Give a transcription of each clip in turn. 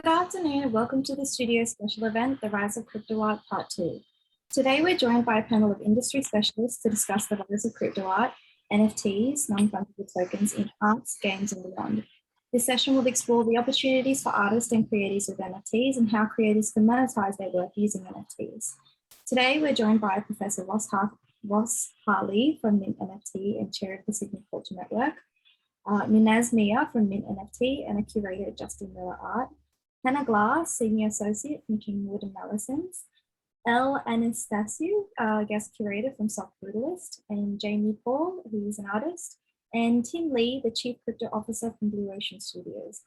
Good afternoon and welcome to the studio special event, The Rise of Crypto Art Part 2. Today we're joined by a panel of industry specialists to discuss the rise of crypto art, NFTs, non-fungible tokens in arts, games and beyond. This session will explore the opportunities for artists and creators with NFTs and how creators can monetize their work using NFTs. Today we're joined by Professor Ross Harley from MintNFT and Chair of the Sydney Culture Network, Minaz Mia from MintNFT and a curator at Justin Miller Art, Hannah Glass, Senior Associate from Kingwood and Mallesons, Elle Anastasiou, Guest Curator from Soft Brutalist, and Jamie Paul, who is an artist, and Tim Lee, the Chief Crypto Officer from Blue Ocean Studios.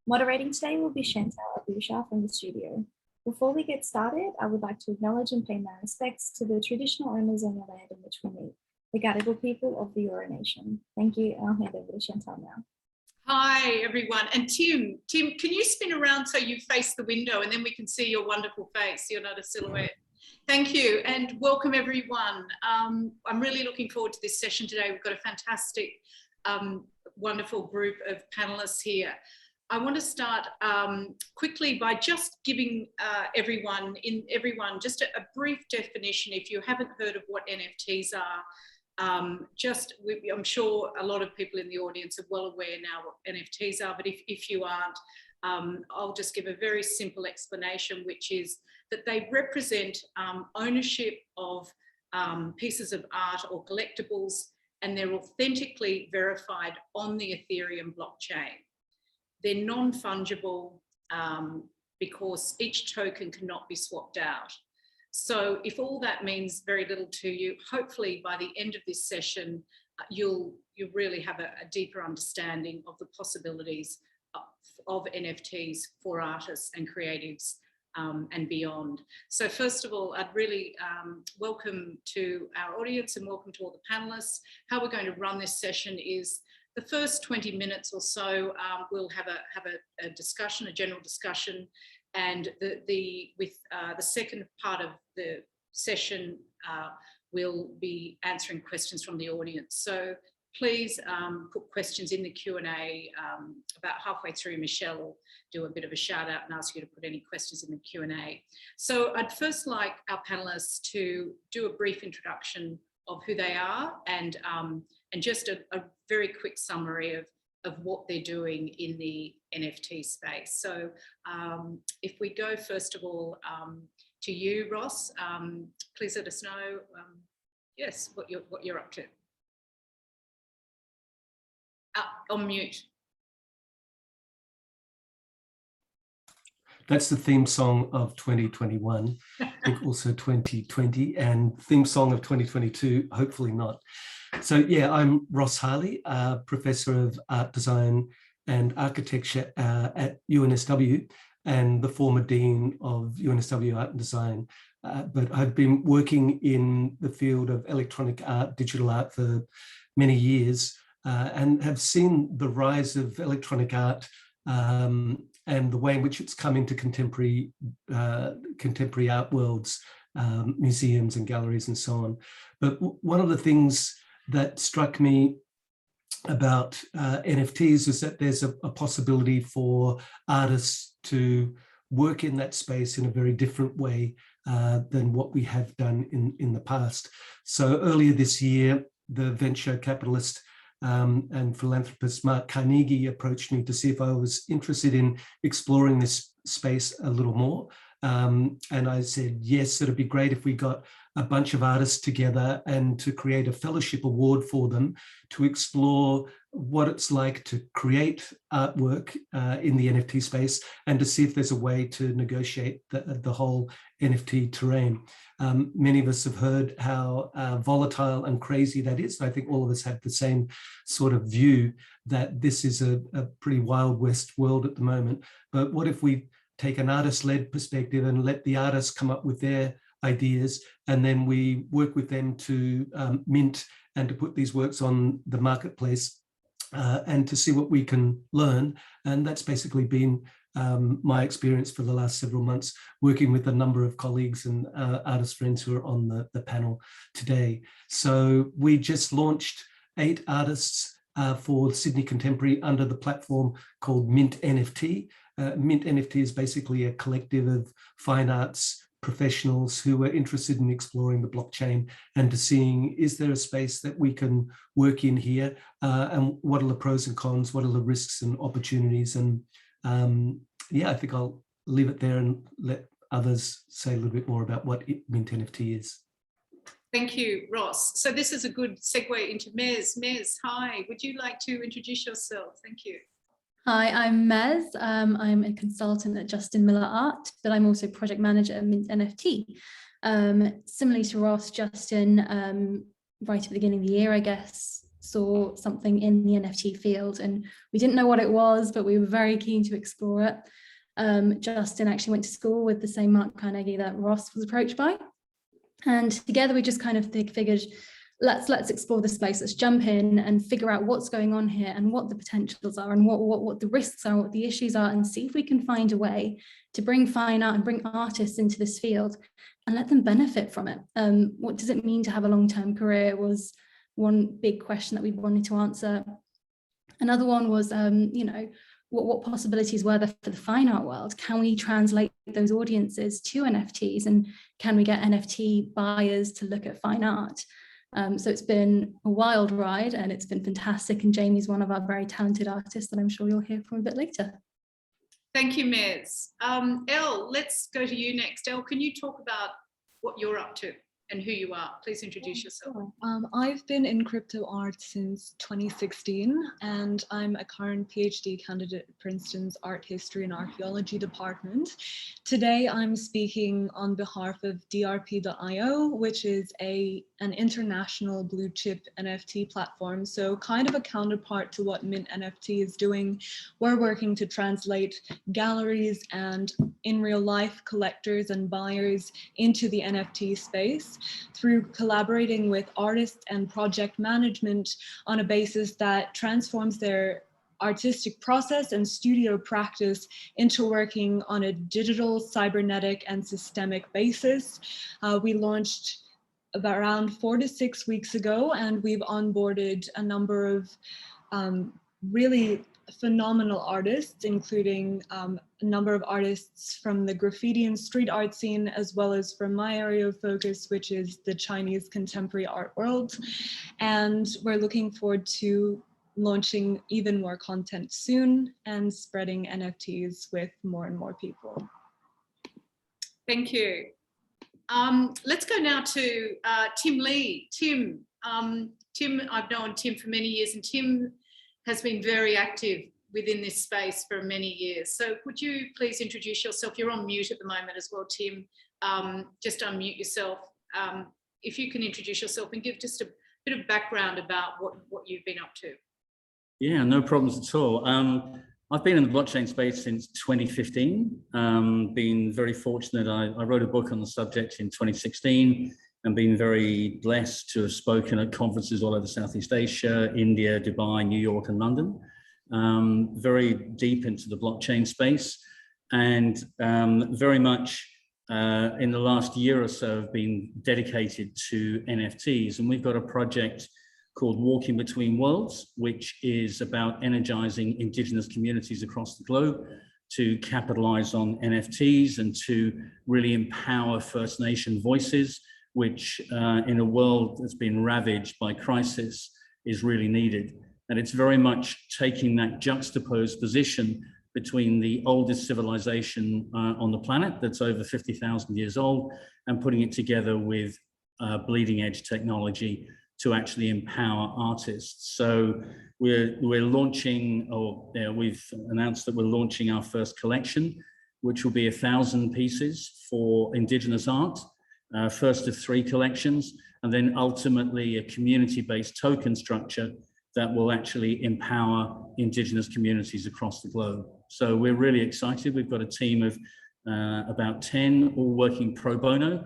Moderating today will be Chantal Abusha from the studio. Before we get started, I would like to acknowledge and pay my respects to the traditional owners on the land in which we meet, the Gadigal people of the Eora Nation. Thank you, and I'll hand over to Chantal now. Hi, everyone. And Tim, can you spin around so you face the window and then we can see your wonderful face? You're not a silhouette. Thank you and welcome, everyone. I'm really looking forward to this session today. We've got a fantastic, wonderful group of panelists here. I want to start quickly by just giving everyone just a brief definition if you haven't heard of what NFTs are. I'm sure a lot of people in the audience are well aware now what NFTs are, but if you aren't, I'll just give a very simple explanation, which is that they represent ownership of pieces of art or collectibles, and they're authentically verified on the Ethereum blockchain. They're non-fungible because each token cannot be swapped out. So if all that means very little to you, hopefully by the end of this session, you'll really have a deeper understanding of the possibilities of NFTs for artists and creatives and beyond. So first of all, I'd really welcome to our audience and welcome to all the panelists. How we're going to run this session is the first 20 minutes or so, we'll have a discussion, a general discussion. And the second part of the session will be answering questions from the audience. So please put questions in the Q&A. About halfway through, Michelle will do a bit of a shout out and ask you to put any questions in the Q&A. So I'd first like our panelists to do a brief introduction of who they are and just a very quick summary of what they're doing in the NFT space. So if we go first of all to you, Ross, please let us know, yes, what you're up to. On mute. That's the theme song of 2021, I think also 2020, and theme song of 2022, hopefully not. So yeah, I'm Ross Harley, Professor of Art Design and Architecture at UNSW and the former Dean of UNSW Art and Design. But I've been working in the field of electronic art, digital art for many years and have seen the rise of electronic art and the way in which it's come into contemporary art worlds, museums and galleries and so on. But one of the things that struck me about NFTs is that there's a possibility for artists to work in that space in a very different way than what we have done in the past. So earlier this year, the venture capitalist and philanthropist Mark Carnegie approached me to see if I was interested in exploring this space a little more. And I said, yes, it'd be great if we got a bunch of artists together and to create a fellowship award for them to explore what it's like to create artwork in the NFT space and to see if there's a way to negotiate the whole NFT terrain. Many of us have heard how volatile and crazy that is. I think all of us have the same sort of view that this is a pretty Wild West world at the moment. But what if we take an artist-led perspective and let the artists come up with their ideas, and then we work with them to mint and to put these works on the marketplace and to see what we can learn. And that's basically been my experience for the last several months, working with a number of colleagues and artist friends who are on the panel today. So we just launched 8 artists for Sydney Contemporary under the platform called MintNFT. MintNFT is basically a collective of fine arts professionals who are interested in exploring the blockchain and to seeing, is there a space that we can work in here, and what are the pros and cons, what are the risks and opportunities? And yeah, I think I'll leave it there and let others say a little bit more about what MintNFT is. Thank you, Ross. So this is a good segue into Mez. Mez, hi, would you like to introduce yourself? Thank you. Hi, I'm Mez. I'm a consultant at Justin Miller Art, but I'm also project manager at MintNFT. Similarly to Ross, Justin, right at the beginning of the year, I guess, saw something in the NFT field, and we didn't know what it was, but we were very keen to explore it. Justin actually went to school with the same Mark Carnegie that Ross was approached by. And together we just kind of figured, let's explore the space, let's jump in and figure out what's going on here and what the potentials are and what the risks are, what the issues are, and see if we can find a way to bring fine art and bring artists into this field and let them benefit from it. What does it mean to have a long-term career was one big question that we wanted to answer. Another one was, you know, what possibilities were there for the fine art world? Can we translate those audiences to NFTs, and can we get NFT buyers to look at fine art? So it's been a wild ride and it's been fantastic. And Jamie's one of our very talented artists that I'm sure you'll hear from a bit later. Thank you, Mez. Elle, let's go to you next. Elle, can you talk about what you're up to and who you are? Please introduce yourself. I've been in crypto art since 2016, and I'm a current PhD candidate at Princeton's Art History and Archaeology department. Today, I'm speaking on behalf of DRP.io, which is an international blue chip NFT platform. So kind of a counterpart to what MintNFT is doing. We're working to translate galleries and in real life collectors and buyers into the NFT space through collaborating with artists and project management on a basis that transforms their artistic process and studio practice into working on a digital, cybernetic, and systemic basis. We launched about around 4 to 6 weeks ago, and we've onboarded a number of really phenomenal artists, including a number of artists from the graffiti and street art scene, as well as from my area of focus, which is the Chinese contemporary art world. And we're looking forward to launching even more content soon and spreading NFTs with more and more people. Thank you. Let's go now to Tim Lee. Tim, I've known Tim for many years, and Tim has been very active within this space for many years. So would you please introduce yourself? You're on mute at the moment as well, Tim. Just unmute yourself. If you can introduce yourself and give just a bit of background about what you've been up to. Yeah, no problems at all. I've been in the blockchain space since 2015. Been very fortunate. I wrote a book on the subject in 2016 and been very blessed to have spoken at conferences all over Southeast Asia, India, Dubai, New York, and London. Very deep into the blockchain space, and very much in the last year or so have been dedicated to NFTs. And we've got a project called Walking Between Worlds, which is about energizing Indigenous communities across the globe to capitalize on NFTs and to really empower First Nation voices, which in a world that's been ravaged by crisis is really needed. And it's very much taking that juxtaposed position between the oldest civilization on the planet that's over 50,000 years old and putting it together with bleeding edge technology to actually empower artists. So we're launching, or we've announced that we're launching our first collection, which will be 1,000 pieces for Indigenous art, first of 3 collections, and then ultimately a community-based token structure that will actually empower Indigenous communities across the globe. So we're really excited. We've got a team of about 10, all working pro bono,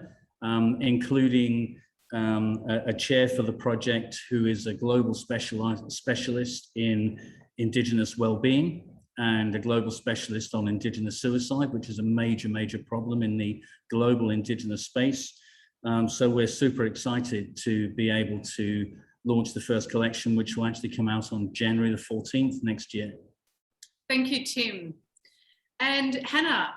including a chair for the project who is a global specialist in Indigenous well-being and a global specialist on Indigenous suicide, which is a major problem in the global Indigenous space. So we're super excited to be able to launch the first collection, which will actually come out on January the 14th next year. Thank you, Tim. And Hannah,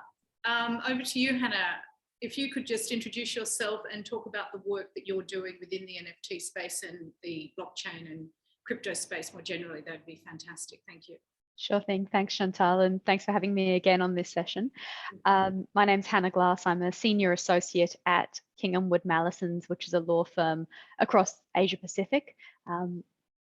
over to you, Hannah. If you could just introduce yourself and talk about the work that you're doing within the NFT space and the blockchain and crypto space more generally, that'd be fantastic. Thank you. Sure thing. Thanks, Chantal, and thanks for having me again on this session. My name's Hannah Glass. I'm a senior associate at Kingham Wood Mallisons, which is a law firm across Asia Pacific.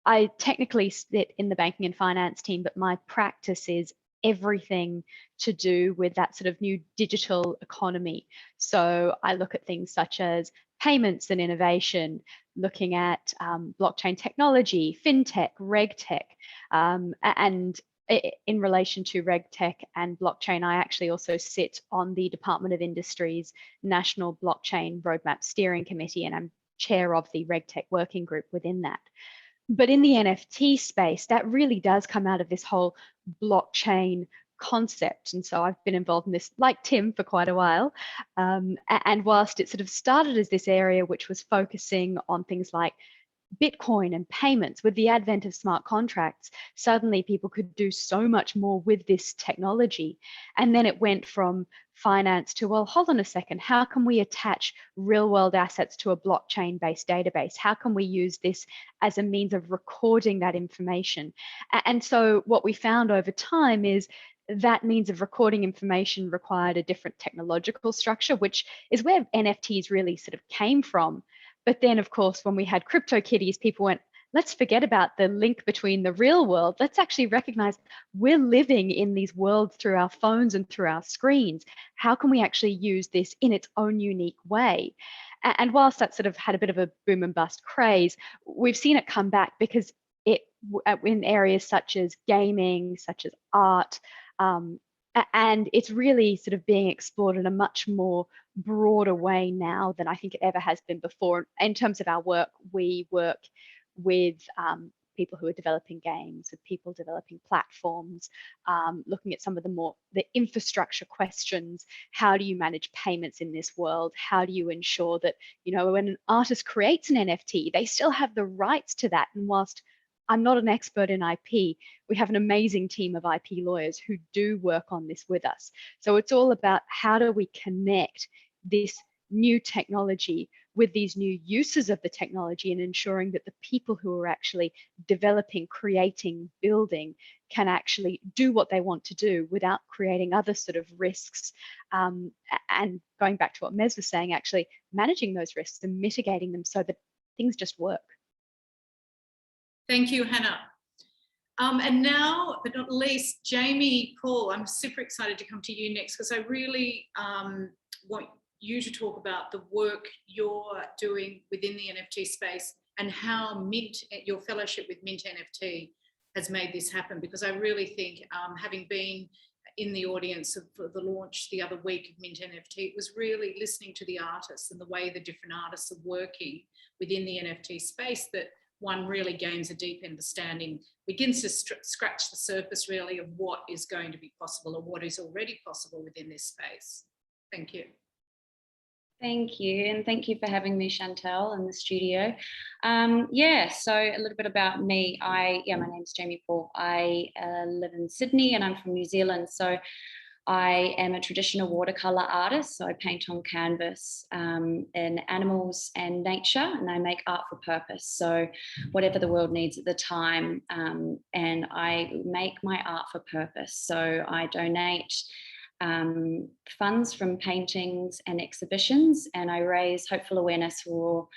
I technically sit in the banking and finance team, but my practice is everything to do with that sort of new digital economy. So I look at things such as payments and innovation, looking at blockchain technology, fintech, regtech, and in relation to regtech and blockchain, I actually also sit on the Department of Industry's National Blockchain Roadmap Steering Committee, and I'm chair of the regtech working group within that. But in the NFT space, that really does come out of this whole blockchain concept. And so I've been involved in this, like Tim, for quite a while. And whilst it sort of started as this area which was focusing on things like Bitcoin and payments, with the advent of smart contracts, suddenly people could do so much more with this technology. And then it went from finance to, well, hold on a second, how can we attach real world assets to a blockchain based database? How can we use this as a means of recording that information? And so what we found over time is that means of recording information required a different technological structure, which is where NFTs really sort of came from. But then, of course, when we had CryptoKitties, people went, let's forget about the link between the real world. Let's actually recognize we're living in these worlds through our phones and through our screens. How can we actually use this in its own unique way? And whilst that sort of had a bit of a boom and bust craze, we've seen it come back because it, in areas such as gaming, such as art, and it's really sort of being explored in a much more broader way now than I think it ever has been before. In terms of our work, we work with people who are developing games, with people developing platforms, looking at some of the infrastructure questions. How do you manage payments in this world? How do you ensure that, you know, when an artist creates an NFT, they still have the rights to that? And whilst I'm not an expert in IP, we have an amazing team of IP lawyers who do work on this with us. So it's all about how do we connect this new technology with these new uses of the technology and ensuring that the people who are actually developing, creating, building can actually do what they want to do without creating other sort of risks. And going back to what Mez was saying, actually managing those risks and mitigating them so that things just work. Thank you, Hannah. And now, but not least, Jamie Paul, I'm super excited to come to you next because I really want you to talk about the work you're doing within the NFT space and how Mint, your fellowship with MintNFT has made this happen, because I really think, having been in the audience for the launch the other week of MintNFT, it was really listening to the artists and the way the different artists are working within the NFT space that one really gains a deep understanding, begins to scratch the surface really of what is going to be possible or what is already possible within this space. Thank you. Thank you, and thank you for having me, Chantal, in the studio. Yeah, so a little bit about me. My name's Jamie Paul. I live in Sydney and I'm from New Zealand. So I am a traditional watercolour artist. So I paint on canvas in animals and nature, and I make art for purpose. So whatever the world needs at the time, and I make my art for purpose. So I donate funds from paintings and exhibitions, and I raise hopeful awareness for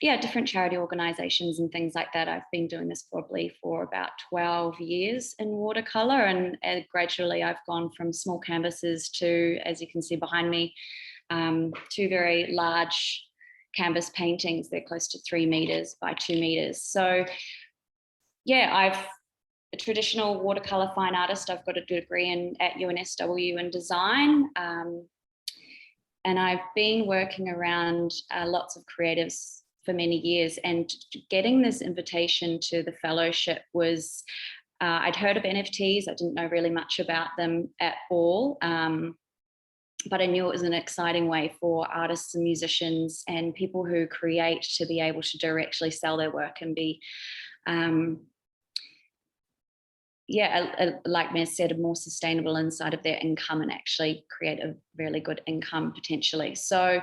different charity organizations and things like that. I've been doing this probably for about 12 years in watercolor, and gradually I've gone from small canvases to, as you can see behind me, two very large canvas paintings. They're close to 3 meters by 2 meters. So yeah, I've a traditional watercolor fine artist. I've got a degree at UNSW in design. And I've been working around lots of creatives for many years, and getting this invitation to the fellowship was, I'd heard of NFTs. I didn't know really much about them at all, but I knew it was an exciting way for artists and musicians and people who create to be able to directly sell their work and be like Maz said, a more sustainable inside of their income and actually create a really good income potentially. So,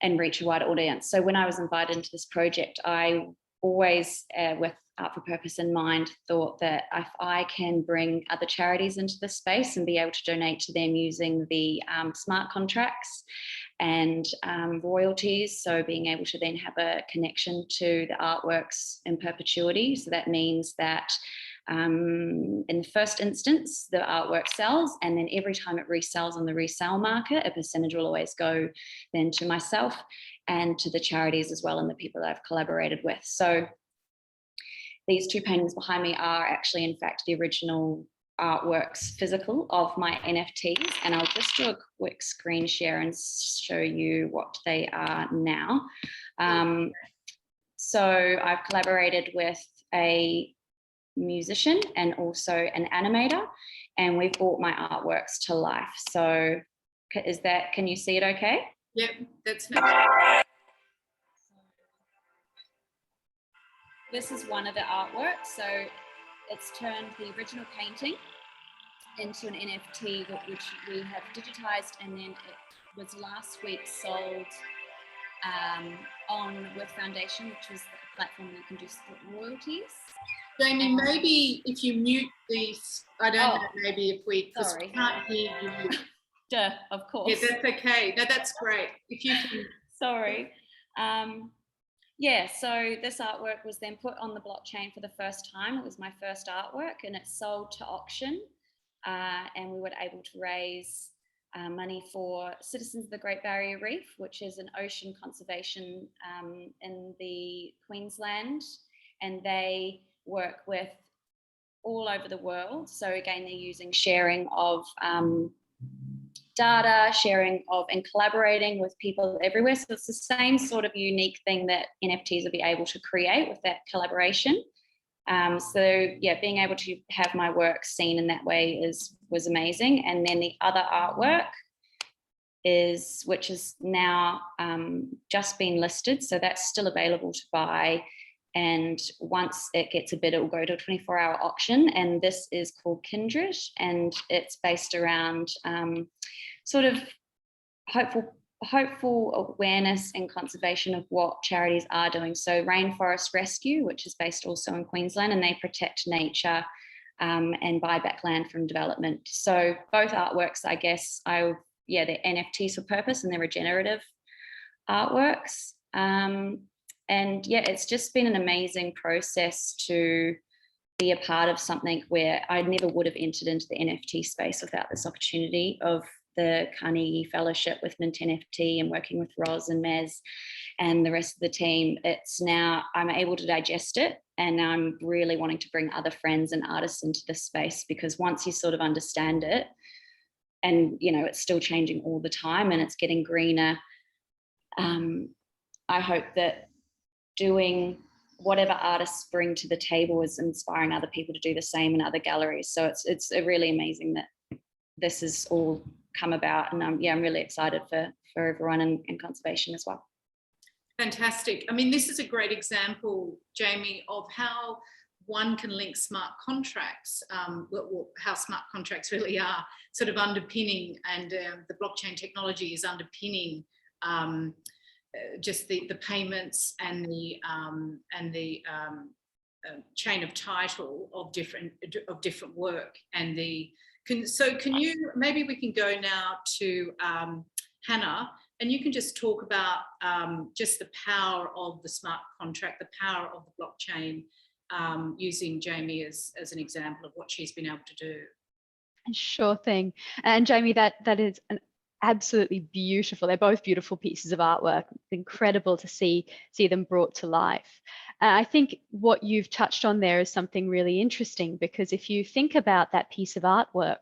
and reach a wider audience. So when I was invited into this project, I always, with Art for Purpose in mind, thought that if I can bring other charities into the space and be able to donate to them using the smart contracts and royalties, so being able to then have a connection to the artworks in perpetuity. So that means that in the first instance, the artwork sells, and then every time it resells on the resale market, a percentage will always go then to myself and to the charities as well, and the people that I've collaborated with. So these two paintings behind me are actually, in fact, the original artworks physical of my NFTs, and I'll just do a quick screen share and show you what they are now. So I've collaborated with a musician and also an animator, and we've brought my artworks to life. So can you see it okay? Yep, that's fantastic. This is one of the artworks. So it's turned the original painting into an NFT, which we have digitized, and then it was last week sold on With Foundation, which is the platform where you can do split royalties. Jamie, maybe if you mute these, I don't know, maybe if we can't hear you. Duh, of course. Yeah, that's okay. No, that's great. If you can. Sorry. Yeah, so this artwork was then put on the blockchain for the first time. It was my first artwork, and it sold to auction, and we were able to raise money for Citizens of the Great Barrier Reef, which is an ocean conservation in the Queensland, and they work with all over the world. So again, they're using sharing of data, sharing of and collaborating with people everywhere. So it's the same sort of unique thing that NFTs will be able to create with that collaboration. So yeah, being able to have my work seen in that way was amazing. And then the other artwork which is now just been listed. So that's still available to buy. And once it gets a bid, it will go to a 24-hour auction. And this is called Kindred, and it's based around sort of hopeful awareness and conservation of what charities are doing. So Rainforest Rescue, which is based also in Queensland, and they protect nature and buy back land from development. So both artworks, I guess, they're NFTs for purpose, and they're regenerative artworks. And yeah, it's just been an amazing process to be a part of something where I never would have entered into the NFT space without this opportunity of the Carnegie Fellowship with MintNFT and working with Roz and Maz and the rest of the team. It's now I'm able to digest it, and now I'm really wanting to bring other friends and artists into this space, because once you sort of understand it, and it's still changing all the time and it's getting greener, I hope that doing whatever artists bring to the table is inspiring other people to do the same in other galleries. So it's really amazing that this has all come about, and I'm really excited for everyone in conservation as well. Fantastic. I mean, this is a great example, Jamie, of how one can link smart contracts, how smart contracts really are sort of underpinning, and the blockchain technology is underpinning just the payments and the chain of title of different work. And can you, maybe we can go now to Hannah, and you can just talk about just the power of the smart contract, the power of the blockchain, using Jamie as an example of what she's been able to do. Sure thing. And Jamie, that is an absolutely beautiful. They're both beautiful pieces of artwork. It's incredible to see them brought to life. I think what you've touched on there is something really interesting, because if you think about that piece of artwork,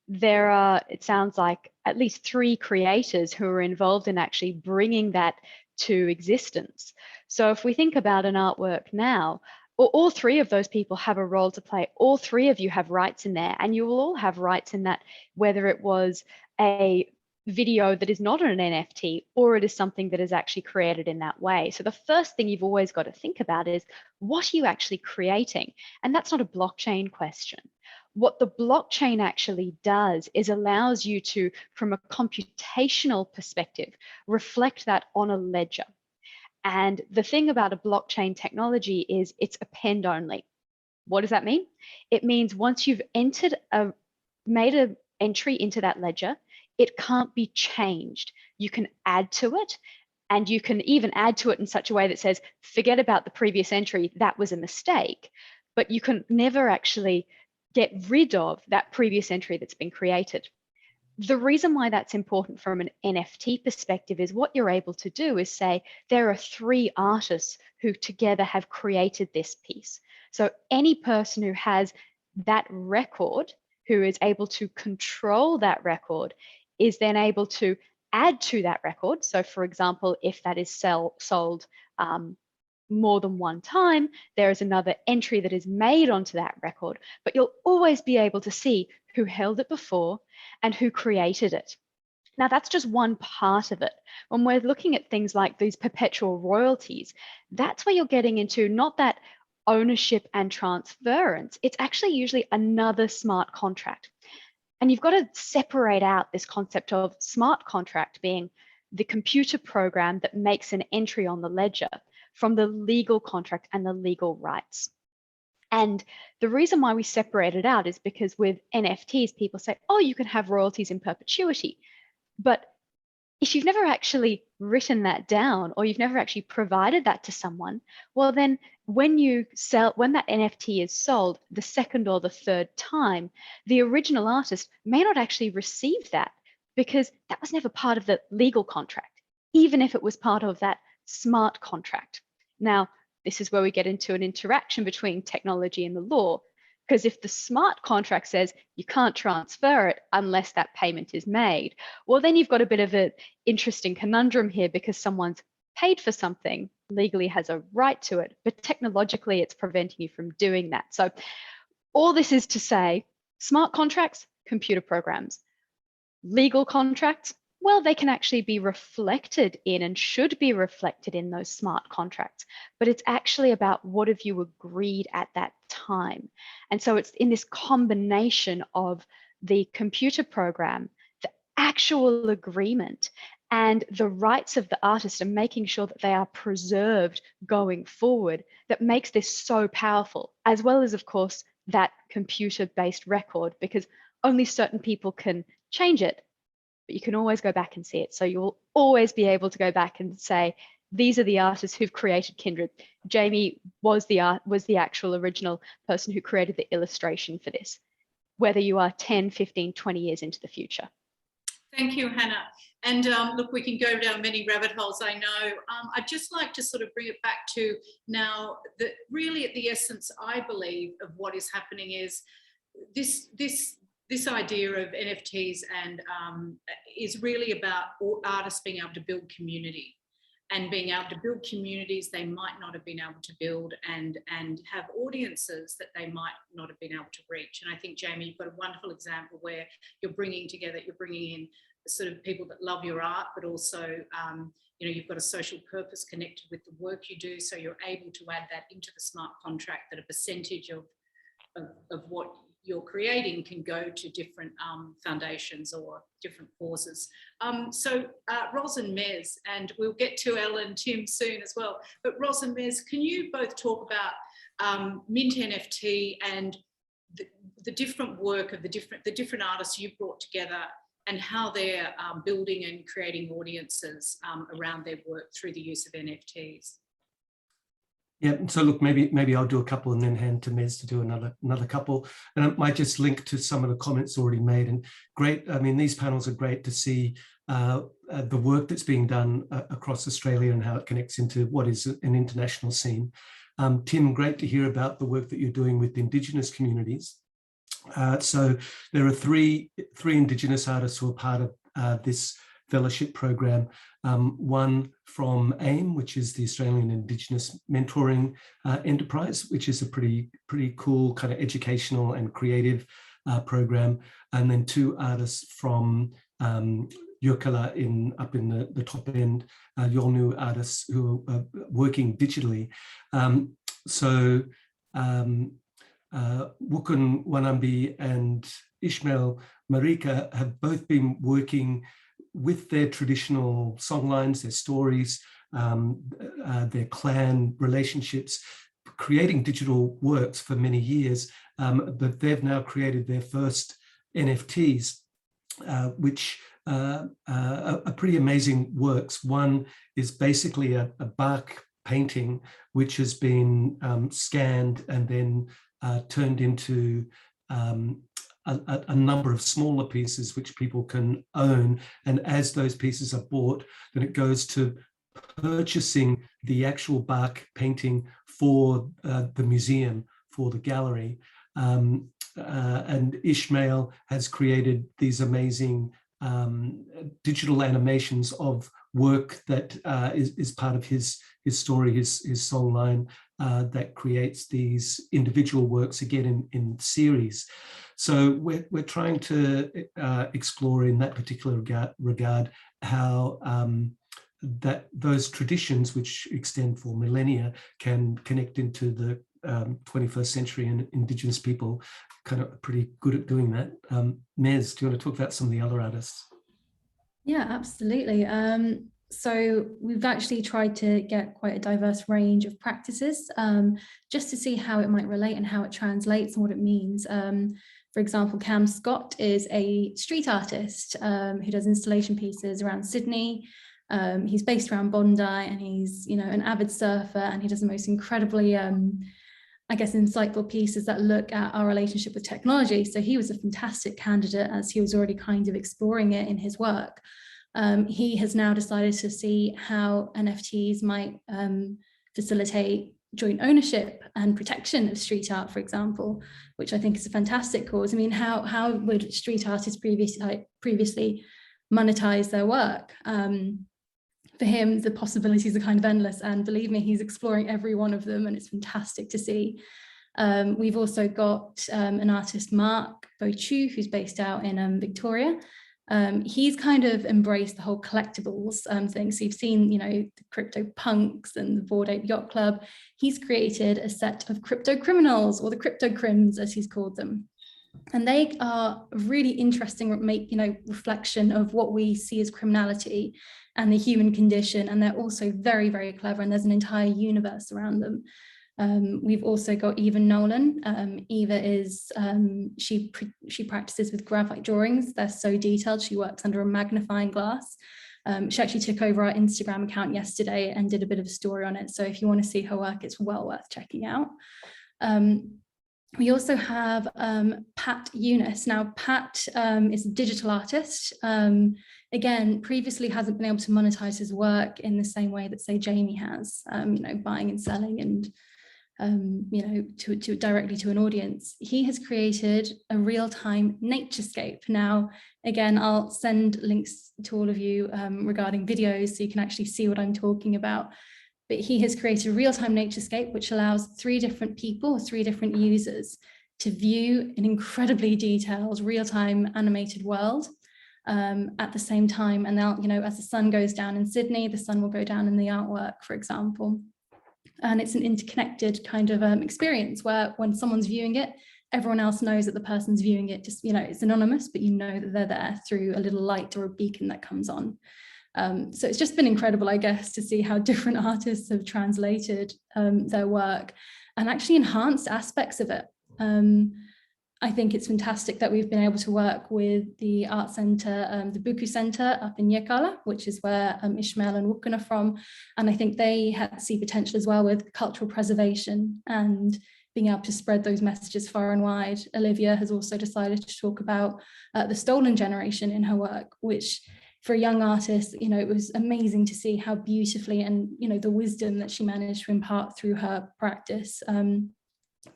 there are, it sounds like, at least 3 creators who are involved in actually bringing that to existence. So if we think about an artwork now, all 3 of those people have a role to play. All 3 of you have rights in there, and you will all have rights in that, whether it was a video that is not an NFT or it is something that is actually created in that way. So the first thing you've always got to think about is, what are you actually creating? And that's not a blockchain question. What the blockchain actually does is allows you to, from a computational perspective, reflect that on a ledger. And the thing about a blockchain technology is it's append only. What does that mean? It means once you've made an entry into that ledger, it can't be changed. You can add to it, and you can even add to it in such a way that says, forget about the previous entry, that was a mistake. But you can never actually get rid of that previous entry that's been created. The reason why that's important from an NFT perspective is what you're able to do is say, there are 3 artists who together have created this piece. So any person who has that record, who is able to control that record, is then able to add to that record. So for example, if that is sold more than one time, there is another entry that is made onto that record, but you'll always be able to see who held it before and who created it. Now, that's just one part of it. When we're looking at things like these perpetual royalties, that's where you're getting into not that ownership and transference, it's actually usually another smart contract. And you've got to separate out this concept of smart contract being the computer program that makes an entry on the ledger from the legal contract and the legal rights. And the reason why we separate it out is because with NFTs, people say, oh, you can have royalties in perpetuity. But if you've never actually written that down or you've never actually provided that to someone, well, then when that NFT is sold the second or the third time, the original artist may not actually receive that because that was never part of the legal contract, even if it was part of that smart contract. Now, this is where we get into an interaction between technology and the law, because if the smart contract says you can't transfer it unless that payment is made, well, then you've got a bit of an interesting conundrum here because someone's paid for something, legally has a right to it, but technologically it's preventing you from doing that. So all this is to say, smart contracts, computer programs. Legal contracts, well, they can actually be reflected in and should be reflected in those smart contracts, but it's actually about what have you agreed at that time. And so it's in this combination of the computer program, the actual agreement, and the rights of the artist and making sure that they are preserved going forward that makes this so powerful, as well as, of course, that computer-based record, because only certain people can change it, but you can always go back and see it. So you'll always be able to go back and say, these are the artists who've created Kindred. Jamie was the actual original person who created the illustration for this, whether you are 10, 15, 20 years into the future. Thank you, Hannah. And look, we can go down many rabbit holes, I know. I'd just like to sort of bring it back to now that really at the essence, I believe, of what is happening is this idea of NFTs and is really about artists being able to build community and being able to build communities they might not have been able to build and have audiences that they might not have been able to reach. And I think, Jamie, you've got a wonderful example where you're bringing in sort of people that love your art, but also, you've got a social purpose connected with the work you do. So you're able to add that into the smart contract, that a percentage of what you're creating can go to different foundations or different causes. So Ros and Mez, and we'll get to Ellen and Tim soon as well, but Ros and Mez, can you both talk about MintNFT and the different work of the different artists you brought together and how they're building and creating audiences around their work through the use of NFTs? Yeah, so look, maybe I'll do a couple and then hand to Mez to do another couple. And I might just link to some of the comments already made. And great, I mean, these panels are great to see the work that's being done across Australia and how it connects into what is an international scene. Tim, great to hear about the work that you're doing with Indigenous communities. So there are three Indigenous artists who are part of this fellowship program. One from AIM, which is the Australian Indigenous Mentoring Enterprise, which is a pretty cool kind of educational and creative program. And then 2 artists from Yurkala up in the top end, Yolnu artists who are working digitally. Wukun Wanambi and Ishmael Marika have both been working with their traditional songlines, their stories, their clan relationships, creating digital works for many years, but they've now created their first NFTs, which are pretty amazing works. One is basically a bark painting, which has been scanned and then turned into a number of smaller pieces which people can own. And as those pieces are bought, then it goes to purchasing the actual bark painting for the museum, for the gallery. And Ishmael has created these amazing digital animations of work that is part of his story, his songline, that creates these individual works again in series. So we're trying to explore in that particular regard how that those traditions, which extend for millennia, can connect into the 21st century, and Indigenous people kind of pretty good at doing that. Mez, do you want to talk about some of the other artists? Yeah, absolutely. So we've actually tried to get quite a diverse range of practices, just to see how it might relate and how it translates and what it means. For example, Cam Scott is a street artist who does installation pieces around Sydney. He's based around Bondi, and he's, you know, an avid surfer, and he does the most incredibly I guess, insightful pieces that look at our relationship with technology. So he was a fantastic candidate, as he was already kind of exploring it in his work. He has now decided to see how NFTs might facilitate joint ownership and protection of street art, for example, which I think is a fantastic cause. I mean, how would street artists previously monetize their work? For him, the possibilities are kind of endless, and believe me, he's exploring every one of them, and it's fantastic to see. We've also got an artist, Mark Bochu, who's based out in Victoria. He's kind of embraced the whole collectibles thing. So you've seen, you know, the crypto punks and the Bored Ape Yacht Club. He's created a set of crypto criminals, or the crypto crims, as he's called them. And they are a really interesting, reflection of what we see as criminality and the human condition. And they're also very, very clever. And there's an entire universe around them. We've also got Eva Nolan. Eva is, she practices with graphite drawings. They're so detailed. She works under a magnifying glass. She actually took over our Instagram account yesterday and did a bit of a story on it. So if you want to see her work, it's well worth checking out. We also have Pat Eunice. Now, Pat is a digital artist. Again, previously hasn't been able to monetize his work in the same way that, say, Jamie has, buying and selling and, to directly to an audience. He has created a real-time naturescape. Now, again, I'll send links to all of you regarding videos so you can actually see what I'm talking about. But he has created a real-time naturescape, which allows 3 different people, 3 different users, to view an incredibly detailed real-time animated world at the same time. And now, as the sun goes down in Sydney, the sun will go down in the artwork, for example. And it's an interconnected kind of experience where when someone's viewing it, everyone else knows that the person's viewing it. Just, it's anonymous, but you know that they're there through a little light or a beacon that comes on. So it's just been incredible, I guess, to see how different artists have translated their work and actually enhanced aspects of it. I think it's fantastic that we've been able to work with the art centre, the Buku Centre up in Yekala, which is where Ishmael and Wukun are from. And I think they see potential as well with cultural preservation and being able to spread those messages far and wide. Olivia has also decided to talk about the stolen generation in her work, which for a young artist, it was amazing to see how beautifully and, the wisdom that she managed to impart through her practice.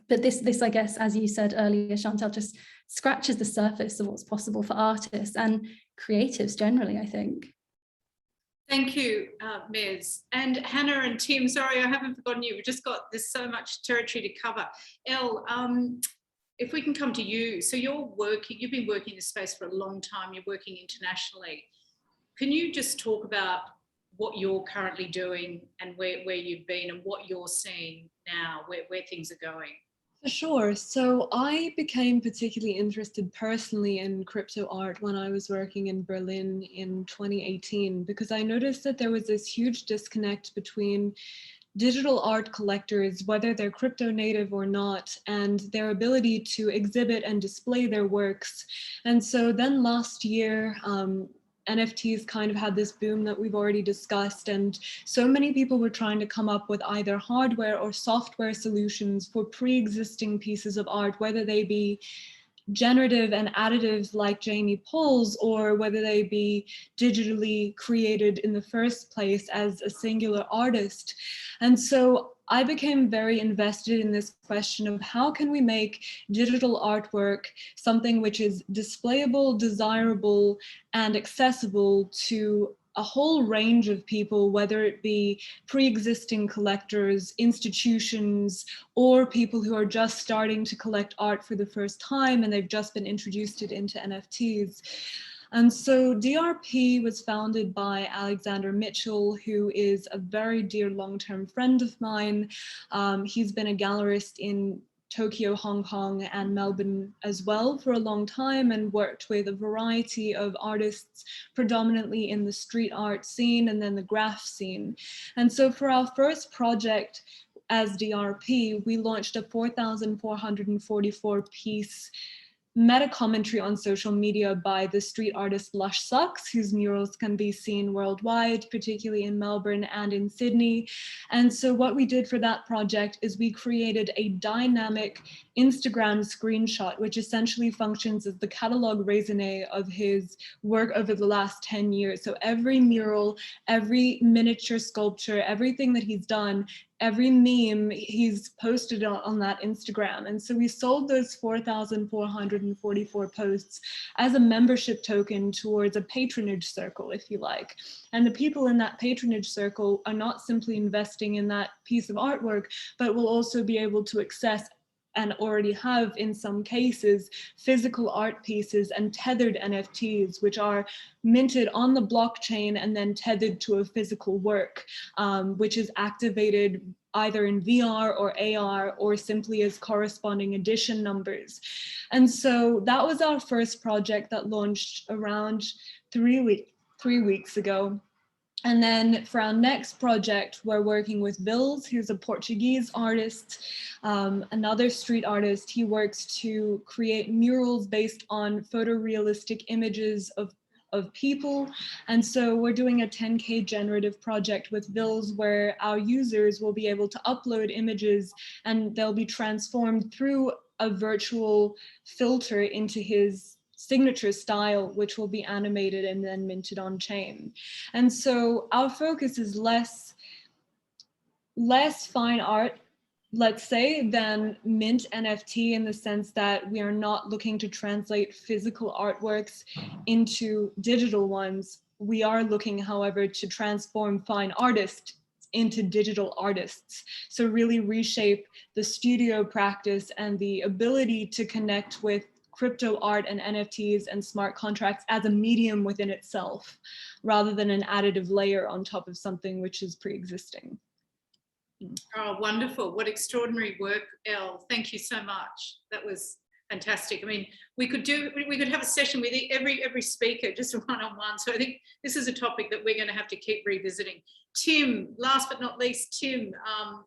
But this, I guess, as you said earlier, Chantal, just scratches the surface of what's possible for artists and creatives generally, I think. Thank you, Mez. And Hannah and Tim, sorry, I haven't forgotten you. We've just there's so much territory to cover. Elle, if we can come to you. So you've been working in this space for a long time. You're working internationally. Can you just talk about what you're currently doing and where you've been and what you're seeing now, where things are going? Sure. So I became particularly interested personally in crypto art when I was working in Berlin in 2018, because I noticed that there was this huge disconnect between digital art collectors, whether they're crypto native or not, and their ability to exhibit and display their works. And so then last year, NFTs kind of had this boom that we've already discussed, and so many people were trying to come up with either hardware or software solutions for pre-existing pieces of art, whether they be generative and additives like Jamie Poll's, or whether they be digitally created in the first place as a singular artist. And so I became very invested in this question of how can we make digital artwork something which is displayable, desirable, and accessible to a whole range of people, whether it be pre-existing collectors, institutions, or people who are just starting to collect art for the first time and they've just been introduced it into NFTs. And so DRP was founded by Alexander Mitchell, who is a very dear long-term friend of mine. He's been a gallerist in Tokyo, Hong Kong, and Melbourne as well for a long time, and worked with a variety of artists, predominantly in the street art scene and then the graph scene. And so for our first project as DRP, we launched a 4,444 piece meta commentary on social media by the street artist Lush Sucks, whose murals can be seen worldwide, particularly in Melbourne and in Sydney. And so what we did for that project is we created a dynamic Instagram screenshot, which essentially functions as the catalog raisonné of his work over the last 10 years. So every mural, every miniature sculpture, everything that he's done, every meme he's posted on that Instagram. And so we sold those 4,444 posts as a membership token towards a patronage circle, if you like. And the people in that patronage circle are not simply investing in that piece of artwork, but will also be able to access, and already have in some cases, physical art pieces and tethered NFTs, which are minted on the blockchain and then tethered to a physical work, which is activated either in VR or AR or simply as corresponding edition numbers. And so that was our first project that launched around 3 weeks ago. And then for our next project, we're working with Vils, who's a Portuguese artist, another street artist. He works to create murals based on photorealistic images of people. And so we're doing a 10K generative project with Vils where our users will be able to upload images and they'll be transformed through a virtual filter into his signature style, which will be animated and then minted on chain. And so our focus is less fine art, let's say, than mint NFT, in the sense that we are not looking to translate physical artworks into digital ones. We are looking, however, to transform fine artists into digital artists. So really reshape the studio practice and the ability to connect with crypto art and NFTs and smart contracts as a medium within itself, rather than an additive layer on top of something which is pre-existing. Oh, wonderful. What extraordinary work, Elle. Thank you so much. That was fantastic. I mean, we could have a session with every speaker, just one-on-one. So I think this is a topic that we're going to have to keep revisiting. Tim, last but not least, Tim,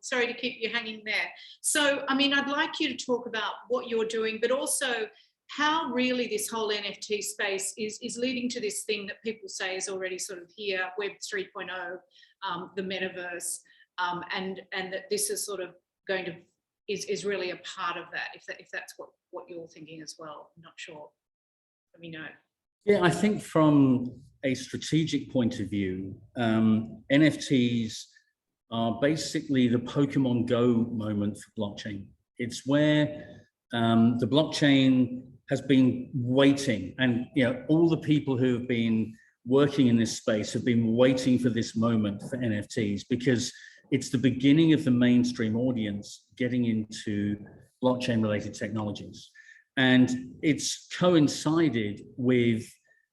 sorry to keep you hanging there. So, I mean, I'd like you to talk about what you're doing, but also how really this whole NFT space is leading to this thing that people say is already sort of here, Web 3.0, the metaverse, and that this is sort of going to, is really a part of that, if that's what you're thinking as well. I'm not sure. Let me know. Yeah, I think from a strategic point of view, NFTs are basically the Pokemon Go moment for blockchain. It's where the blockchain has been waiting, and all the people who have been working in this space have been waiting for this moment for NFTs, because it's the beginning of the mainstream audience getting into blockchain related technologies. And it's coincided with,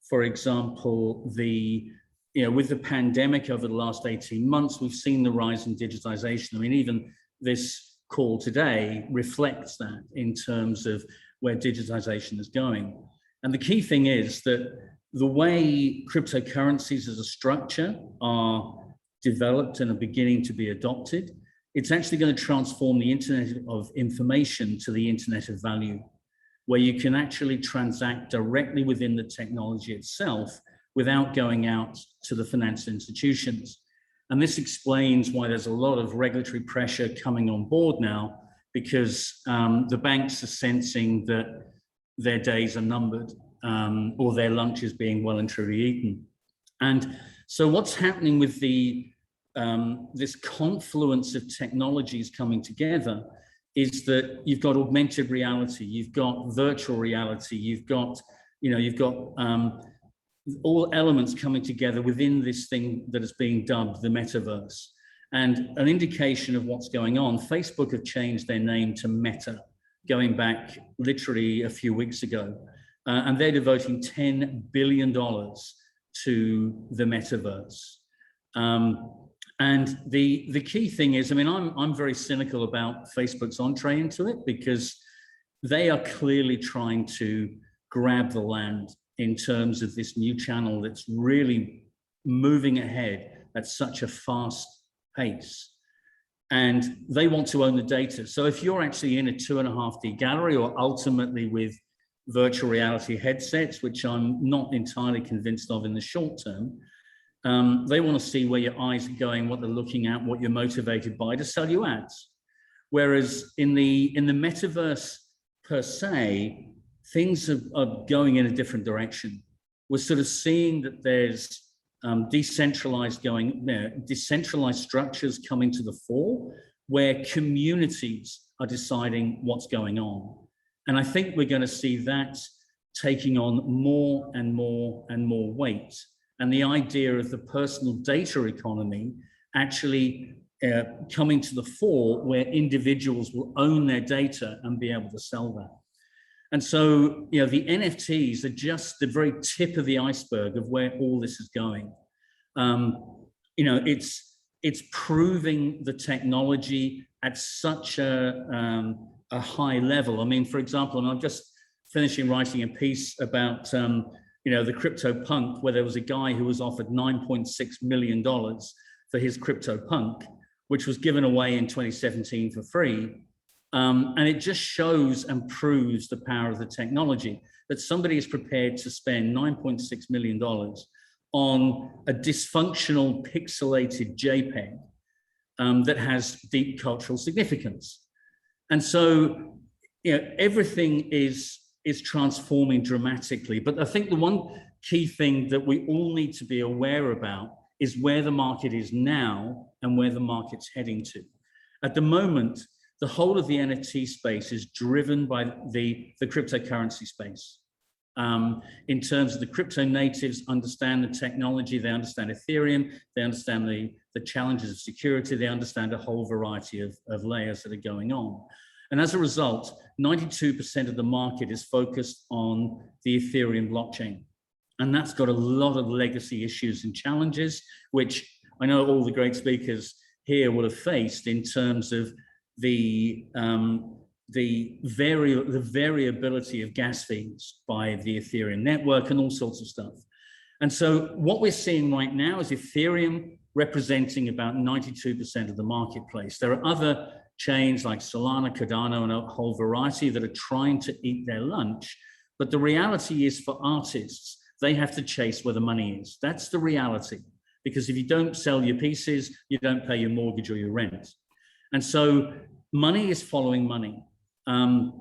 for example, with the pandemic over the last 18 months, we've seen the rise in digitization. I mean, even this call today reflects that in terms of where digitization is going. And the key thing is that the way cryptocurrencies as a structure are developed and are beginning to be adopted, it's actually going to transform the internet of information to the internet of value, where you can actually transact directly within the technology itself without going out to the financial institutions. And this explains why there's a lot of regulatory pressure coming on board now, because the banks are sensing that their days are numbered, or their lunch is being well and truly eaten. And so what's happening with this confluence of technologies coming together is that you've got augmented reality, you've got virtual reality, you've got all elements coming together within this thing that is being dubbed the metaverse. And an indication of what's going on, Facebook have changed their name to Meta, going back literally a few weeks ago. And they're devoting $10 billion to the metaverse. And the key thing is, I mean, I'm very cynical about Facebook's entree into it, because they are clearly trying to grab the land in terms of this new channel that's really moving ahead at such a fast pace. And they want to own the data. So if you're actually in a 2.5D gallery, or ultimately with virtual reality headsets, which I'm not entirely convinced of in the short term, they want to see where your eyes are going, what they're looking at, what you're motivated by to sell you ads. Whereas in the metaverse per se, things are going in a different direction. We're sort of seeing that there's decentralized structures coming to the fore, where communities are deciding what's going on. And I think we're going to see that taking on more and more and more weight. And the idea of the personal data economy actually coming to the fore, where individuals will own their data and be able to sell that. And so, you know, the NFTs are just the very tip of the iceberg of where all this is going. You know, it's proving the technology at such a high level. I mean, for example, and I'm just finishing writing a piece about, you know, the crypto punk, where there was a guy who was offered $9.6 million for his crypto punk, which was given away in 2017 for free. And it just shows and proves the power of the technology, that somebody is prepared to spend $9.6 million on a dysfunctional pixelated JPEG that has deep cultural significance. And so, you know, everything is transforming dramatically. But I think the one key thing that we all need to be aware about is where the market is now and where the market's heading to. At the moment, the whole of the NFT space is driven by the cryptocurrency space. In terms of the crypto natives understand the technology, they understand Ethereum, they understand the challenges of security, they understand a whole variety of layers that are going on. And as a result, 92% of the market is focused on the Ethereum blockchain. And that's got a lot of legacy issues and challenges, which I know all the great speakers here will have faced in terms of the variability of gas fees by the Ethereum network and all sorts of stuff. And so what we're seeing right now is Ethereum representing about 92% of the marketplace. There are other chains like Solana, Cardano, and a whole variety that are trying to eat their lunch. But the reality is, for artists, they have to chase where the money is. That's the reality. Because if you don't sell your pieces, you don't pay your mortgage or your rent. And so money is following money. But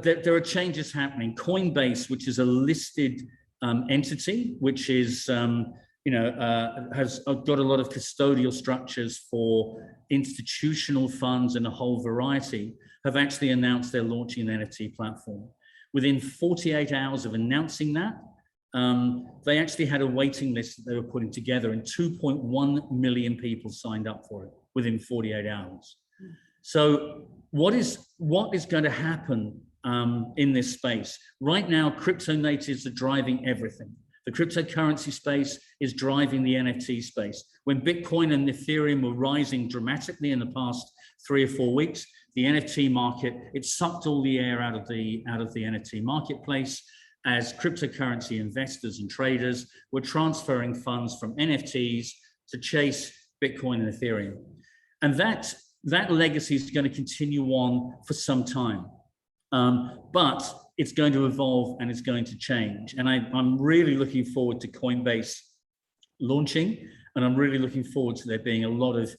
there are changes happening. Coinbase, which is a listed entity, which is, has got a lot of custodial structures for institutional funds and a whole variety, have actually announced they're launching an NFT platform. Within 48 hours of announcing that, they actually had a waiting list that they were putting together, and 2.1 million people signed up for it within 48 hours. So what is going to happen in this space? Right now, crypto natives are driving everything. The cryptocurrency space is driving the NFT space. When Bitcoin and Ethereum were rising dramatically in the past 3 or 4 weeks. The NFT market, it sucked all the air out of the NFT marketplace as cryptocurrency investors and traders were transferring funds from NFTs to chase Bitcoin and Ethereum. And that legacy is going to continue on for some time. But it's going to evolve and it's going to change. And I'm really looking forward to Coinbase launching, and I'm really looking forward to there being a lot of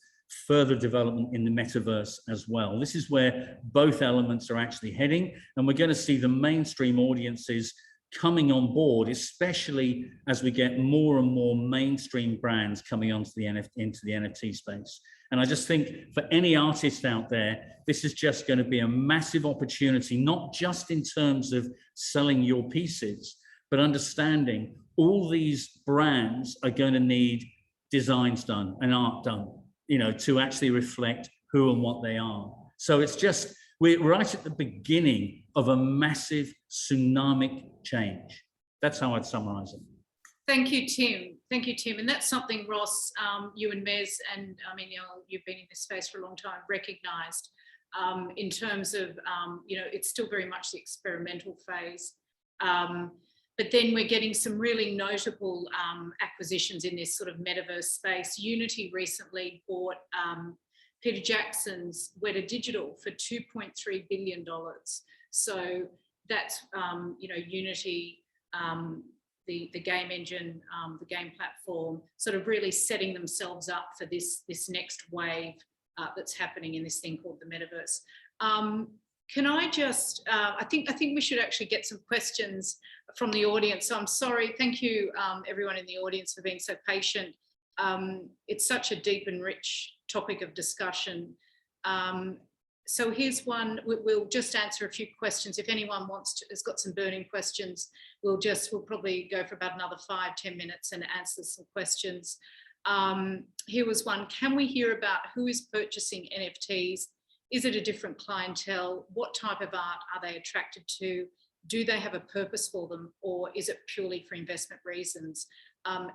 further development in the metaverse as well. This is where both elements are actually heading, and we're going to see the mainstream audiences coming on board, especially as we get more and more mainstream brands coming onto into the NFT space. And I just think for any artist out there, this is just going to be a massive opportunity, not just in terms of selling your pieces, but understanding all these brands are going to need designs done and art done, you know, to actually reflect who and what they are. So it's just, we're right at the beginning of a massive tsunamic change. That's how I'd summarize it. Thank you, Tim. Thank you, Tim. And that's something, Ross, you and Mez, and I mean, you've been in this space for a long time, recognised in terms of, you know, it's still very much the experimental phase. But then we're getting some really notable acquisitions in this sort of metaverse space. Unity recently bought Peter Jackson's Weta Digital for $2.3 billion. So that's, you know, Unity, the game engine, the game platform, sort of really setting themselves up for this next wave that's happening in this thing called the metaverse. Can I just, I think we should actually get some questions from the audience. So I'm sorry, thank you everyone in the audience for being so patient. It's such a deep and rich topic of discussion. So here's one, we'll just answer a few questions. If anyone has got some burning questions, we'll probably go for about another 5-10 minutes and answer some questions. Here was one, can we hear about who is purchasing NFTs? Is it a different clientele? What type of art are they attracted to? Do they have a purpose for them, or is it purely for investment reasons?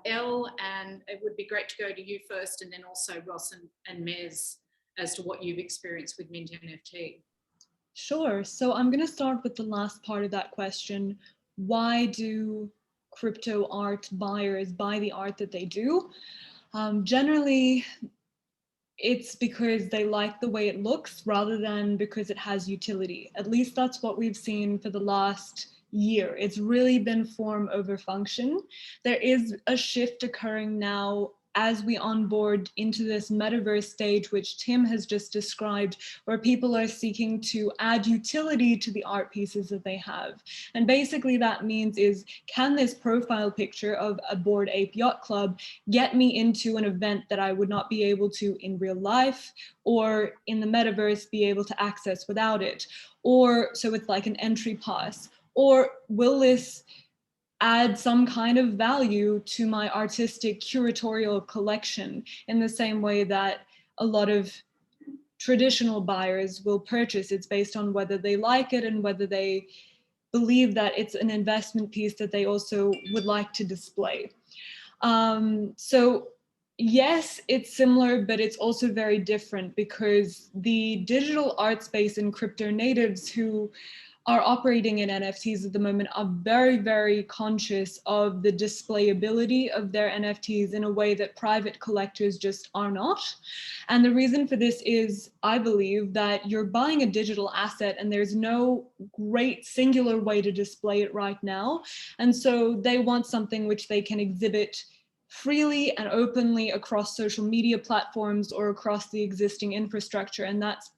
Elle, and it would be great to go to you first, and then also Ross and Mez, as to what you've experienced with MintNFT. Sure. So I'm going to start with the last part of that question. Why do crypto art buyers buy the art that they do? Generally, it's because they like the way it looks rather than because it has utility. At least that's what we've seen for the last year. It's really been form over function. There is a shift occurring now as we onboard into this metaverse stage, which Tim has just described, where people are seeking to add utility to the art pieces that they have. And basically that means is, can this profile picture of a Bored Ape Yacht Club get me into an event that I would not be able to in real life or in the metaverse be able to access without it? Or so it's like an entry pass. Or will this add some kind of value to my artistic curatorial collection in the same way that a lot of traditional buyers will purchase? It's based on whether they like it and whether they believe that it's an investment piece that they also would like to display. So yes, it's similar, but it's also very different because the digital art space and crypto natives who are operating in NFTs at the moment are very, very conscious of the displayability of their NFTs in a way that private collectors just are not. And the reason for this is, I believe, that you're buying a digital asset and there's no great singular way to display it right now. And so they want something which they can exhibit freely and openly across social media platforms or across the existing infrastructure. And that's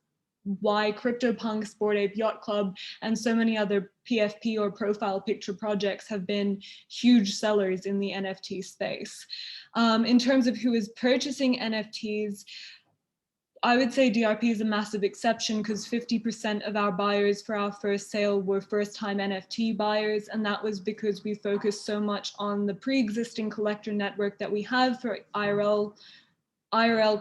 why CryptoPunks, Bored Ape Yacht Club, and so many other PFP or profile picture projects have been huge sellers in the NFT space. In terms of who is purchasing NFTs, I would say DRP is a massive exception because 50% of our buyers for our first sale were first-time NFT buyers, and that was because we focused so much on the pre-existing collector network that we have for IRL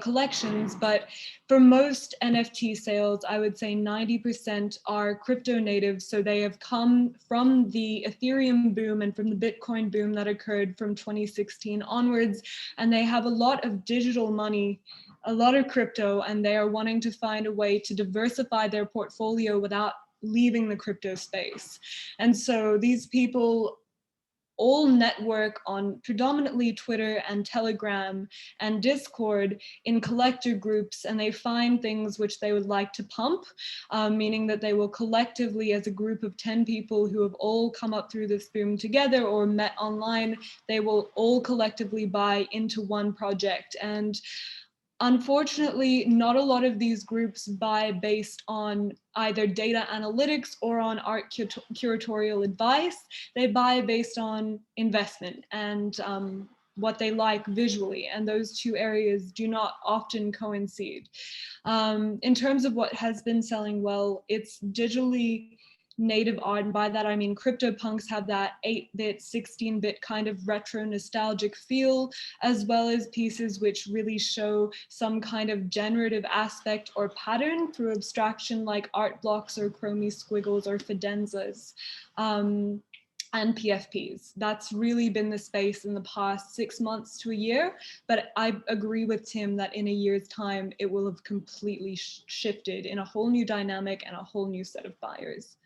collections. But for most NFT sales, I would say 90% are crypto natives. So they have come from the Ethereum boom and from the Bitcoin boom that occurred from 2016 onwards. And they have a lot of digital money a lot of crypto, and they are wanting to find a way to diversify their portfolio without leaving the crypto space. And so these people all network on predominantly Twitter and Telegram and Discord in collector groups, and they find things which they would like to pump, meaning that they will collectively, as a group of 10 people who have all come up through this boom together or met online, they will all collectively buy into one project. And unfortunately, not a lot of these groups buy based on either data analytics or on art curatorial advice. They buy based on investment and what they like visually, and those two areas do not often coincide. In terms of what has been selling well, it's digitally native art, and by that I mean CryptoPunks have that 8-bit, 16-bit kind of retro nostalgic feel, as well as pieces which really show some kind of generative aspect or pattern through abstraction, like art blocks or chromie squiggles or fidenzas. And PFPs. That's really been the space in the past 6 months to a year, but I agree with Tim that in a year's time, it will have completely shifted in a whole new dynamic and a whole new set of buyers.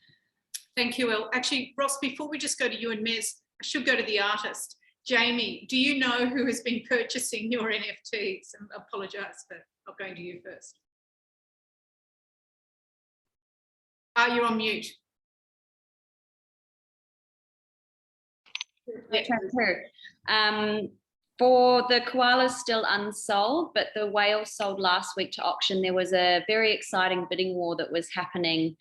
Thank you, Elle. Actually, Ross, before we just go to you and Mez, I should go to the artist. Jamie, do you know who has been purchasing your NFTs? I apologise for not going to you first. You're on mute. For the koalas, still unsold, but the whales sold last week to auction. There was a very exciting bidding war that was happening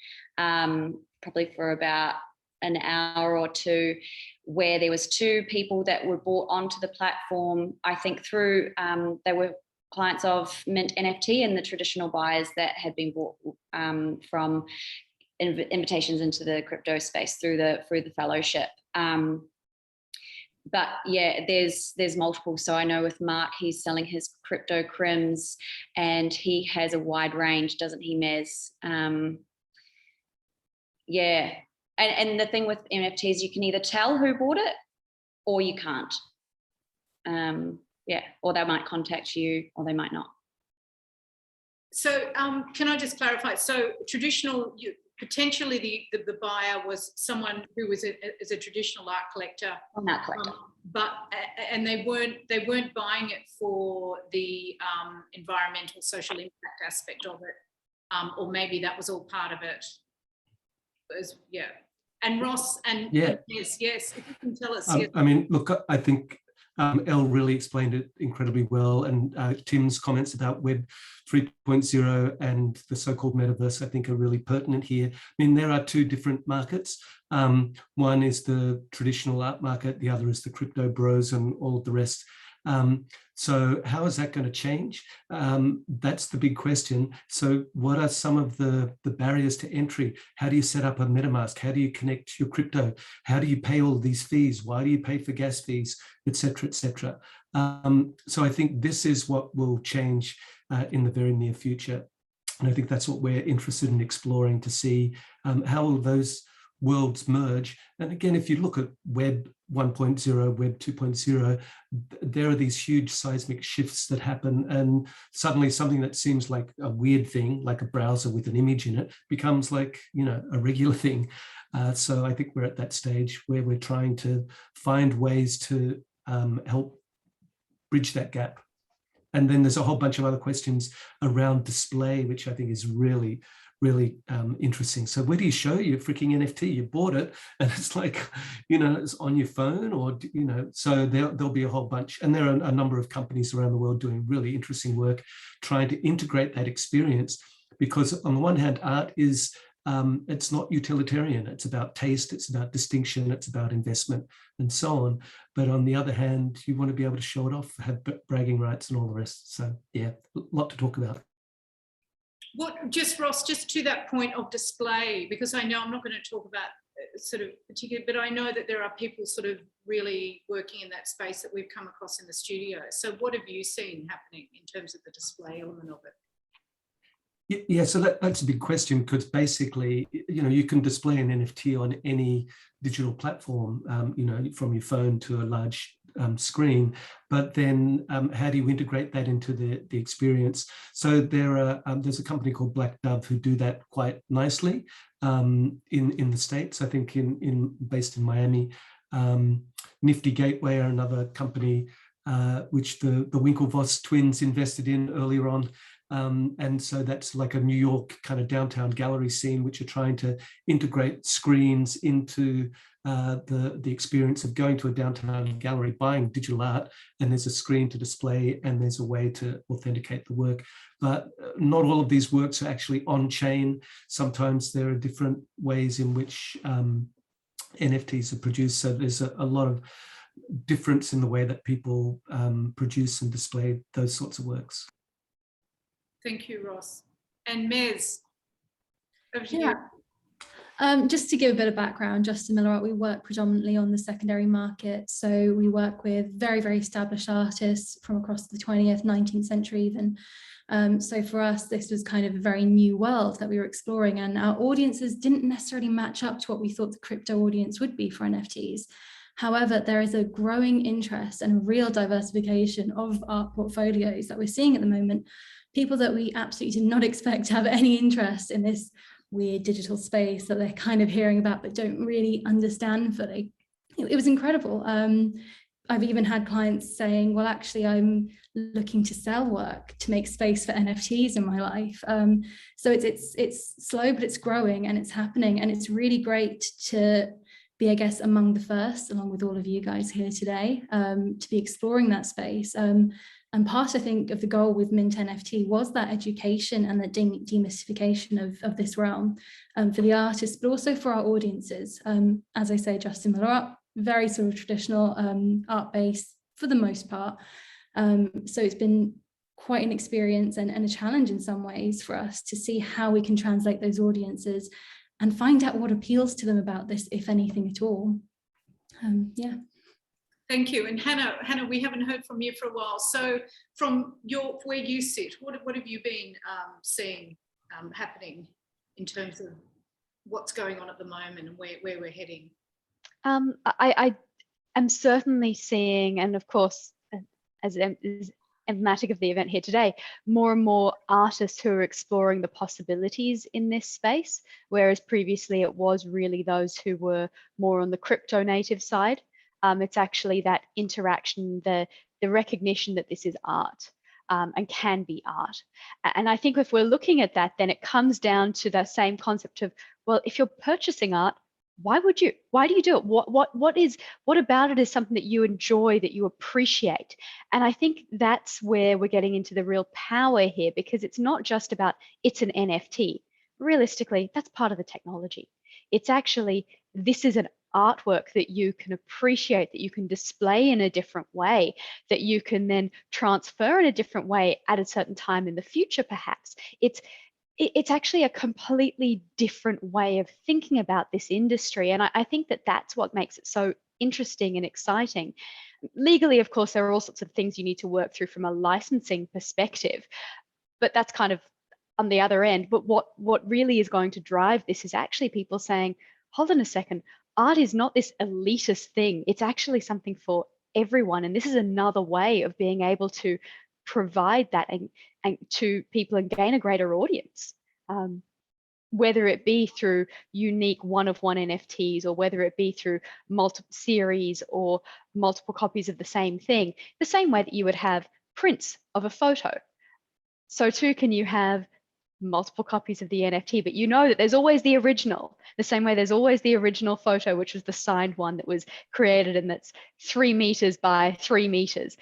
probably for about an hour or two, where there was 2 people that were brought onto the platform, I think through, they were clients of MintNFT and the traditional buyers that had been bought from invitations into the crypto space through the fellowship. But yeah, there's multiple. So I know with Mark, he's selling his crypto crims, and he has a wide range, doesn't he, Mez? Yeah, and the thing with NFTs, you can either tell who bought it or you can't. Yeah, or they might contact you or they might not. So can I just clarify? So traditional, potentially the buyer was someone who was a traditional art collector, and they weren't buying it for the environmental social impact aspect of it, or maybe that was all part of it. Yeah. And Ross and yes, if you can tell us. I mean, look, I think Elle really explained it incredibly well, and Tim's comments about Web 3.0 and the so-called metaverse, I think, are really pertinent here. I mean, there are 2 different markets. One is the traditional art market, the other is the crypto bros and all of the rest. So how is that going to change? That's the big question. So what are some of the barriers to entry? How do you set up a MetaMask? How do you connect your crypto? How do you pay all these fees? Why do you pay for gas fees, et cetera, et cetera? So I think this is what will change in the very near future. And I think that's what we're interested in exploring, to see how will those worlds merge. And again, if you look at Web 1.0, Web 2.0, there are these huge seismic shifts that happen, and suddenly something that seems like a weird thing, like a browser with an image in it, becomes like, you know, a regular thing. So I think we're at that stage where we're trying to find ways to help bridge that gap. And then there's a whole bunch of other questions around display, which I think is really interesting. So where do you show your freaking NFT? You bought it and it's like, you know, it's on your phone, or, you know, so there'll be a whole bunch. And there are a number of companies around the world doing really interesting work trying to integrate that experience, because on the one hand, art is, it's not utilitarian. It's about taste, it's about distinction, it's about investment and so on. But on the other hand, you want to be able to show it off, have bragging rights and all the rest. So yeah, a lot to talk about. Ross, just to that point of display, because I know I'm not going to talk about sort of particular, but I know that there are people sort of really working in that space that we've come across in the studio. So what have you seen happening in terms of the display element of it? Yeah, so that's a big question, because basically, you know, you can display an NFT on any digital platform, you know, from your phone to a large screen, but then how do you integrate that into the experience? So there's a company called Black Dove who do that quite nicely in the States, I think based in Miami. Nifty Gateway are another company which the Winklevoss twins invested in earlier on. And so that's like a New York kind of downtown gallery scene, which are trying to integrate screens into the experience of going to a downtown gallery, buying digital art, and there's a screen to display and there's a way to authenticate the work. But not all of these works are actually on chain. Sometimes there are different ways in which NFTs are produced. So there's a lot of difference in the way that people produce and display those sorts of works. Thank you, Ross. And Mez, over to you. Just to give a bit of background, Justin Miller Art, we work predominantly on the secondary market. So we work with very, very established artists from across the 20th, 19th century even. So for us, this was kind of a very new world that we were exploring, and our audiences didn't necessarily match up to what we thought the crypto audience would be for NFTs. However, there is a growing interest and a real diversification of art portfolios that we're seeing at the moment. People that we absolutely did not expect to have any interest in this weird digital space that they're kind of hearing about but don't really understand fully. It was incredible. I've even had clients saying, well, actually, I'm looking to sell work to make space for NFTs in my life. So it's slow, but it's growing and it's happening. And it's really great to be, I guess, among the first, along with all of you guys here today, to be exploring that space. And part, I think, of the goal with MintNFT was that education and the demystification of this realm for the artists, but also for our audiences. As I say, Justin Miller Art, very sort of traditional art base for the most part. So it's been quite an experience and a challenge in some ways for us to see how we can translate those audiences and find out what appeals to them about this, if anything at all. Yeah. Thank you. And Hannah, we haven't heard from you for a while. So from where you sit, what have you been seeing happening in terms of what's going on at the moment and where we're heading? I am certainly seeing, and of course, as is emblematic of the event here today, more and more artists who are exploring the possibilities in this space, whereas previously it was really those who were more on the crypto native side. It's actually that interaction, the recognition that this is art and can be art. And I think if we're looking at that, then it comes down to that same concept of, well, if you're purchasing art, why would you? Why do you do it? What about it is something that you enjoy, that you appreciate? And I think that's where we're getting into the real power here, because it's not just about it's an NFT. Realistically, that's part of the technology. It's actually, this is an artwork that you can appreciate, that you can display in a different way, that you can then transfer in a different way at a certain time in the future, perhaps. It's actually a completely different way of thinking about this industry. And I think that that's what makes it so interesting and exciting. Legally, of course, there are all sorts of things you need to work through from a licensing perspective, but that's kind of on the other end. But what really is going to drive this is actually people saying, hold on a second, art is not this elitist thing. It's actually something for everyone. And this is another way of being able to provide that and to people and gain a greater audience, whether it be through unique one-of-one NFTs or whether it be through multiple series or multiple copies of the same thing, the same way that you would have prints of a photo. So too can you have multiple copies of the NFT, but you know that there's always the original, the same way there's always the original photo, which was the signed one that was created and that's 3 meters by 3 meters.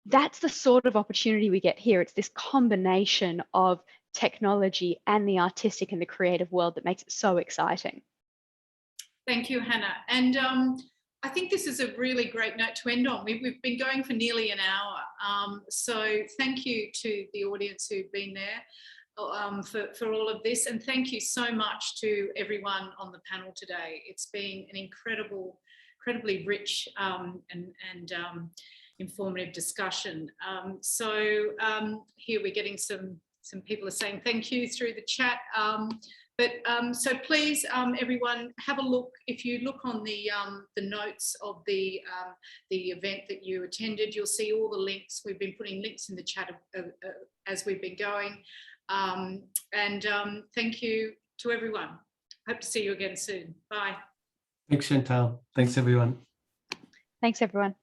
That's the sort of opportunity we get here. It's this combination of technology and the artistic and the creative world that makes it so exciting. Thank you, Hannah. And I think this is a really great note to end on. We've been going for nearly an hour. So thank you to the audience who've been there for all of this. And thank you so much to everyone on the panel today. It's been an incredibly rich and informative discussion. So here we're getting some people are saying thank you through the chat. But so please, everyone, have a look. If you look on the notes of the event that you attended, you'll see all the links. We've been putting links in the chat as we've been going. Thank you to everyone. Hope to see you again soon. Bye. Thanks, Chantal. Thanks, everyone. Thanks, everyone.